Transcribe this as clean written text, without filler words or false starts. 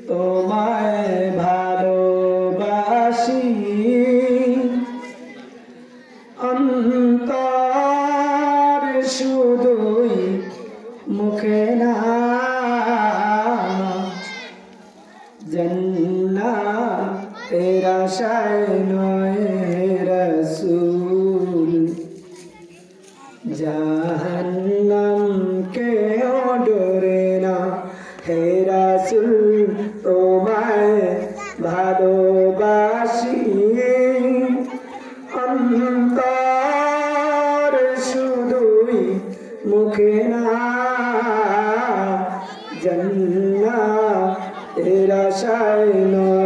তোমায় ভালোবাসি অন্তর শুধুই মুখে না জান্নাতের আশায় নয় রাসূল জাহান্নাম কেউ ডরে না হে রাসূল তোমায় ভালোবাসি অন্তর শুধুই মুখে না জান্নাতের আশায় নয়